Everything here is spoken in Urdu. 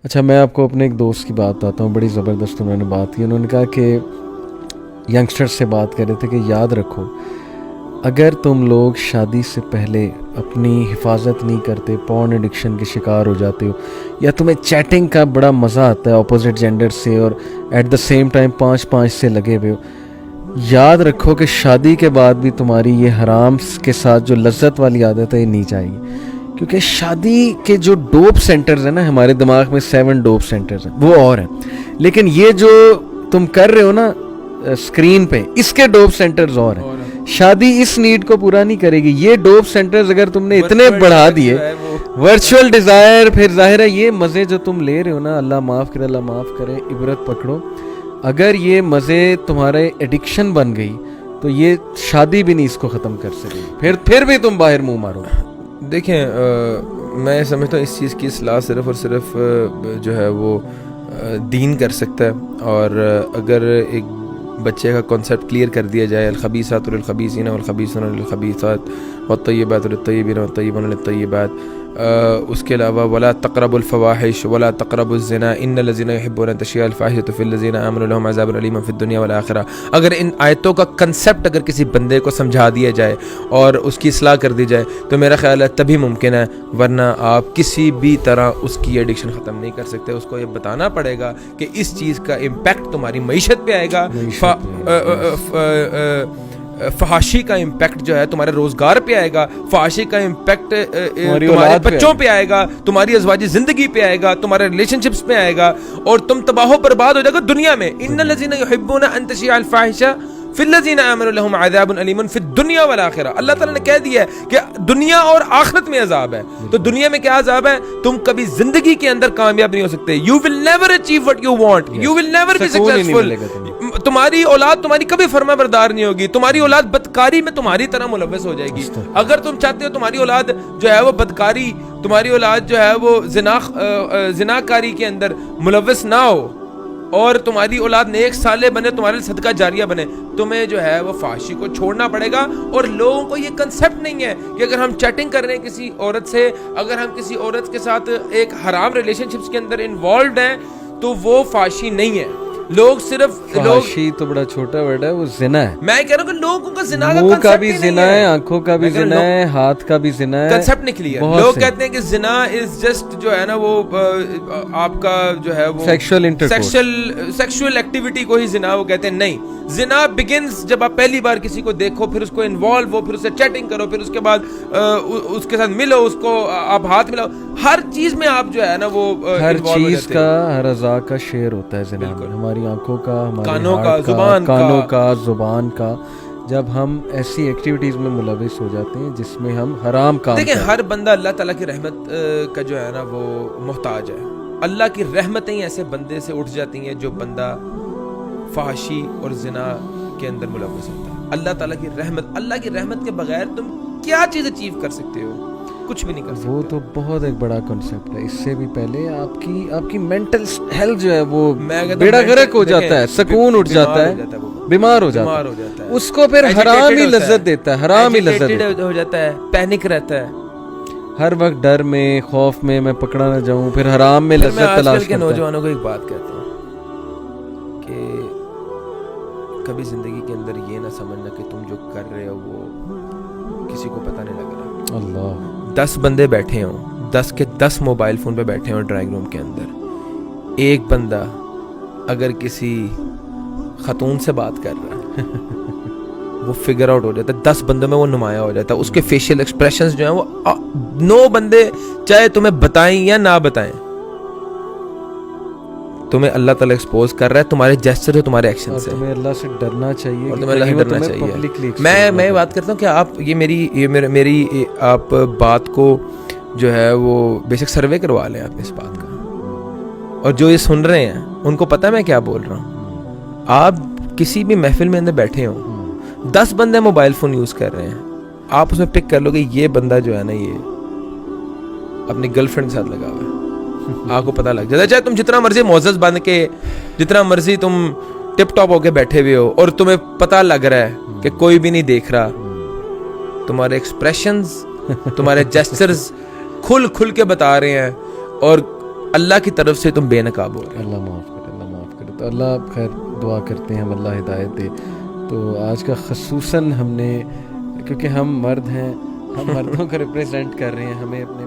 اچھا میں آپ کو اپنے ایک دوست کی بات بتاتا ہوں, بڑی زبردست انہوں نے بات کی. انہوں نے کہا کہ ینگسٹر سے بات کر رہے تھے کہ یاد رکھو اگر تم لوگ شادی سے پہلے اپنی حفاظت نہیں کرتے, پورن ایڈکشن کے شکار ہو جاتے ہو, یا تمہیں چیٹنگ کا بڑا مزہ آتا ہے اپوزٹ جینڈر سے اور ایٹ دا سیم ٹائم 5 سے لگے ہوئے ہو, یاد رکھو کہ شادی کے بعد بھی تمہاری یہ حرام کے ساتھ جو لذت والی عادت ہے یہ نہیں جائے گی. کیونکہ شادی کے جو ڈوپ سینٹرز ہیں نا, ہمارے دماغ میں 7 ڈوپ سینٹرز ہیں وہ اور ہیں, لیکن یہ جو تم کر رہے ہو نا اسکرین پہ, اس کے ڈوپ سینٹرز اور ہیں. شادی اس نیڈ کو پورا نہیں کرے گی. یہ ڈوپ سینٹرز اگر تم نے اتنے بڑھا دیے, ورچوئل ڈیزائر, پھر ظاہر ہے یہ مزے جو تم لے رہے ہو نا, اللہ معاف کرے اللہ معاف کرے, عبرت پکڑو. اگر یہ مزے تمہارے ایڈکشن بن گئی تو یہ شادی بھی نہیں اس کو ختم کر سکے, پھر بھی تم باہر منہ مارو. دیکھیں میں سمجھتا ہوں اس چیز کی اصلاح صرف اور صرف جو ہے وہ دین کر سکتا ہے. اور اگر ایک بچے کا کانسیپٹ کلیئر کر دیا جائے, الخبیثات للخبیثین والخبیثون للخبیثات والطیبات للطیبین والطیبون للطیبات, اس کے علاوہ ولا تقربوا الفواحش ولا تقربوا الزنا ان الذين يحبون ان تشيع الفاحشة في الذين آمنوا لهم عذاب أليم في الدنيا والآخرة. اگر ان آیتوں کا کنسیپٹ اگر کسی بندے کو سمجھا دیا جائے اور اس کی اصلاح کر دی جائے تو میرا خیال ہے تبھی ممکن ہے, ورنہ آپ کسی بھی طرح اس کی ایڈکشن ختم نہیں کر سکتے. اس کو یہ بتانا پڑے گا کہ اس چیز کا امپیکٹ تمہاری معیشت پہ آئے گا, فحاشی کا امپیکٹ جو ہے تمہارے روزگار پہ آئے گا, فحاشی کا امپیکٹ تمہارے بچوں پہ آئے گا, تمہاری ازواجی زندگی پہ آئے گا, تمہارے ریلیشن شپس پہ آئے گا, اور تم تباہ و برباد ہو جائے گا دنیا میں. ان الذین یحبون ان تشیع الفاحشہ فی الذین آمنوا لهم عذاب علیم فی الدنیا والآخرہ. اللہ تعالیٰ نے کہہ دیا ہے کہ دنیا اور آخرت میں عذاب ہے. تو دنیا میں کیا عذاب ہے؟ تم کبھی زندگی کے اندر کامیاب نہیں ہو سکتے. You will never achieve what you want, you will never be successful. تمہاری اولاد تمہاری کبھی فرما بردار نہیں ہوگی, تمہاری اولاد بدکاری میں تمہاری طرح ملوث ہو جائے گی. اگر تم چاہتے ہو تمہاری اولاد جو ہے وہ بدکاری, تمہاری اولاد جو ہے وہ زناکاری کے اندر ملوث نہ ہو, اور تمہاری اولاد نیک صالح بنے, تمہارے صدقہ جاریہ بنے, تمہیں جو ہے وہ فحاشی کو چھوڑنا پڑے گا. اور لوگوں کو یہ کنسیپٹ نہیں ہے کہ اگر ہم چیٹنگ کر رہے ہیں کسی عورت سے, اگر ہم کسی عورت کے ساتھ ایک حرام ریلیشن شپس کے اندر انوالوڈ ہیں تو وہ فحاشی نہیں ہے. لوگ صرف فحاشی تو بڑا چھوٹا ورڈ ہے, وہ زنا ہے. میں کہہ رہا ہوں کہ لوگوں کا زنا کا منہ کا بھی زنا ہے, آنکھوں کا بھی زنا ہے, ہاتھ کا بھی زنا ہے, کنسیپٹ نکلی ہے. لوگ کہتے ہیں کہ زنا از جسٹ جو ہے نا وہ آپ کا جو ہے وہ سیکشل ایکٹیویٹی کو ہی زنا وہ کہتے ہیں. نہیں, زنا بگنز جب آپ پہلی بار کسی کو دیکھو, پھر اس کو انوالو ہو, پھر اس سے چیٹنگ کرو, پھر اس کے بعد اس کے ساتھ ملو, اس کو آپ ہاتھ ملاؤ, ہر چیز میں آپ جو ہے نا وہ ہر چیز کا, ہر اعضاء کا شیئر ہوتا ہے زنا میں. ہماری آنکھوں کا, ہمارے کانوں کا, کانوں کا, زبان کا. جب ہم ایسی ایکٹیویٹیز میں ملوث ہو جاتے ہیں جس میں ہم حرام کام دیکھیں, ہر بندہ اللہ تعالیٰ کی رحمت کا جو ہے نا وہ محتاج ہے. اللہ کی رحمتیں ایسے بندے سے اٹھ جاتی ہیں جو بندہ فحاشی اور زنا کے اندر ملوث ہوتا ہے. اللہ تعالیٰ کی رحمت کے بغیر تم کیا چیز اچیو کر سکتے ہو؟ کچھ بھی نہیں کر سکتے. وہ تو بہت ایک بڑا کنسیپٹ ہے. اس سے بھی پہلے آپ کی مینٹل ہیلتھ جو ہے وہ بیڑا غرق ہو جاتا ہے, سکون اٹھ جاتا ہے, بیمار ہو جاتا ہے. اس کو پھر حرام ہی لذت دیتا ہے, حرام ہی لذت ہو جاتا ہے, پینک رہتا ہے, ہر وقت ڈر میں, خوف میں میں پکڑا نہ جاؤں, پھر حرام میں لذت تلاش کرتا ہے. آج کل کے نوجوانوں کو ایک بات کہتا ہوں کہ کبھی زندگی کے اندر یہ نہ سمجھنا کہ تم جو کر رہے ہو وہ کسی کو پتہ نہیں لگ رہا. اللہ, 10 بندے بیٹھے ہوں, 10 کے 10 موبائل فون پہ بیٹھے ہوں ڈرائنگ روم کے اندر, ایک بندہ اگر کسی خاتون سے بات کر رہا ہے وہ فگر آؤٹ ہو جاتا ہے, 10 بندوں میں وہ نمایاں ہو جاتا ہے. اس کے فیشیل ایکسپریشنز جو ہیں وہ 9 بندے چاہے تمہیں بتائیں یا نہ بتائیں, تمہیں اللہ تعالیٰ ایکسپوز کر رہا ہے تمہارے جیسچر سے, تمہارے ایکشن سے. تمہیں اللہ سے ڈرنا چاہیے, اور تمہیں اللہ سے ڈرنا چاہیے. میں بات کرتا ہوں کہ آپ یہ میری آپ بات کو جو ہے وہ بیسک سروے کروا لیں آپ اس بات کا, اور جو یہ سن رہے ہیں ان کو پتہ میں کیا بول رہا ہوں. آپ کسی بھی محفل میں اندر بیٹھے ہوں, 10 بندے موبائل فون یوز کر رہے ہیں, آپ اس میں پک کر لو کہ یہ بندہ جو ہے نا یہ اپنی گرل فرینڈ کے ساتھ لگا ہوا ہے. آپ کو پتہ لگ جاتا ہے. چاہے تم جتنا مرضی معزز بن کے, جتنا مرضی تم ٹپ ٹاپ ہو کے بیٹھے ہوئے ہو, اور تمہیں پتہ لگ رہا ہے کہ کوئی بھی نہیں دیکھ رہا, تمہارے ایکسپریشنز, تمہارے جیسچرز کھل کے بتا رہے ہیں, اور اللہ کی طرف سے تم بے نقاب ہو رہے ہو. اللہ معاف کرے، اللہ معاف کرے. تو اللہ خیر دعا کرتے ہیں ہم اللہ ہدایت دے. تو آج کا خصوصاً ہم نے، کیونکہ ہم مرد ہیں، ہم مردوں کو ریپریزنٹ کر رہے ہیں، ہمیں اپنے